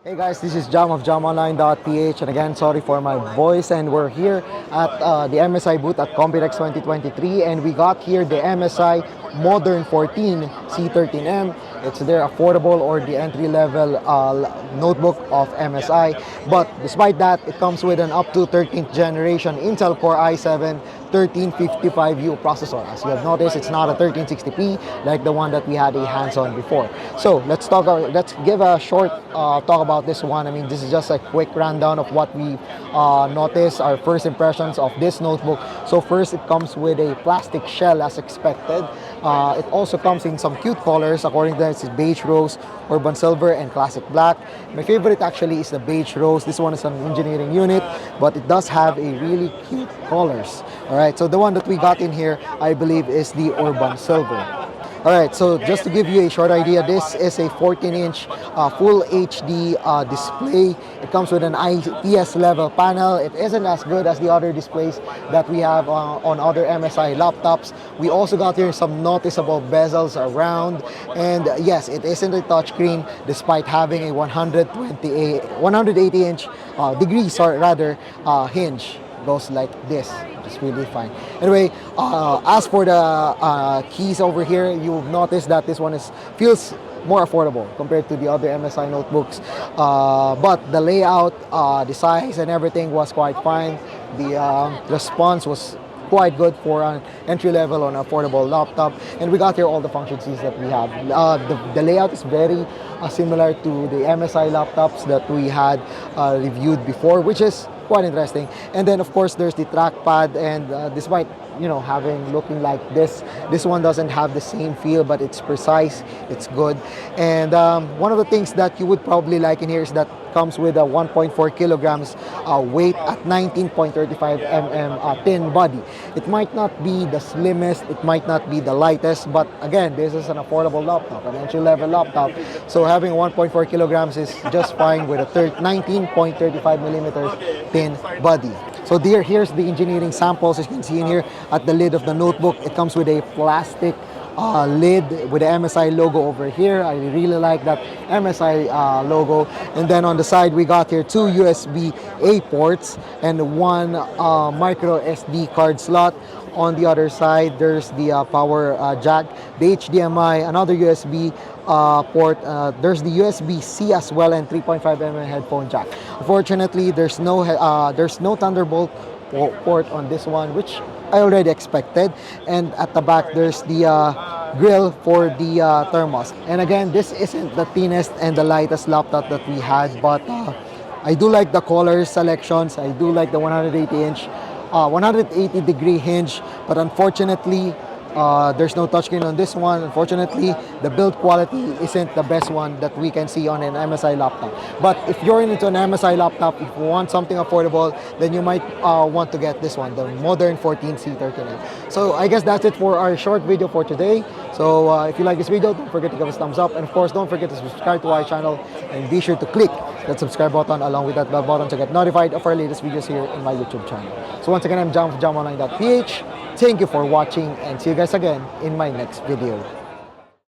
Hey guys, this is Jam of jamonline.ph, and again, sorry for my voice, and we're here at the MSI booth at Computex 2023, and we got here the MSI Modern 14 C13M. It's their affordable or the entry-level notebook of MSI, but despite that, it comes with an up to 13th generation Intel Core i7 1355U processor. As you have noticed, it's not a 1360p like the one that we had a hands-on before. So let's give a short talk about this one. I mean, this is just a quick rundown of what we noticed, our first impressions of this notebook. So first, it comes with a plastic shell as expected. It also comes in some cute colors. According to them, it's beige rose, urban silver, and classic black. My favorite actually is the beige rose. This one is an engineering unit, but it does have a really cute colors. All right, so the one that we got in here, I believe, is the urban silver. Alright, so just to give you a short idea, this is a 14-inch full HD display. It comes with an IPS level panel. It isn't as good as the other displays that we have on other MSI laptops. We also got here some noticeable bezels around, and yes, it isn't a touchscreen despite having a 180-inch hinge. Goes like this, just really fine. Anyway, as for the keys over here, you'll notice that this one feels more affordable compared to the other MSI notebooks, but the layout, the size and everything was quite fine. The response was quite good for an entry level on an affordable laptop, and we got here all the function keys that we have. The layout is very similar to the MSI laptops that we had reviewed before, which is quite interesting. And then of course there's the trackpad, and despite looking like this one doesn't have the same feel, but it's precise, it's good. And one of the things that you would probably like in here is that comes with a 1.4 kilograms weight at 19.35 mm thin body. It might not be the slimmest, it might not be the lightest, but again, this is an affordable laptop, an entry-level laptop. So having 1.4 kilograms is just fine with a 19.35 millimeters thin body. So here's the engineering samples. As you can see in here at the lid of the notebook, it comes with a plastic lid with the MSI logo over here. I really like that MSI logo. And then on the side, we got here two USB-A ports and one micro SD card slot. On the other side, there's the power jack, the HDMI, another USB port. There's the USB-C as well, and 3.5 mm headphone jack. Unfortunately, there's no Thunderbolt port on this one, which I already expected. And at the back, there's the grill for the thermos. And again, this isn't the thinnest and the lightest laptop that we had, but I do like the color selections. I do like the 180-degree hinge, but unfortunately, there's no touchscreen on this one. Unfortunately, the build quality isn't the best one that we can see on an MSI laptop. But if you're into an MSI laptop, if you want something affordable, then you might want to get this one, the Modern 14 C13M. So I guess that's it for our short video for today. So if you like this video, don't forget to give us a thumbs up. And of course, don't forget to subscribe to our channel, and be sure to click that subscribe button along with that bell button to get notified of our latest videos here in my YouTube channel. So once again, I'm Jam of jamonline.ph. Thank you for watching, and see you guys again in my next video.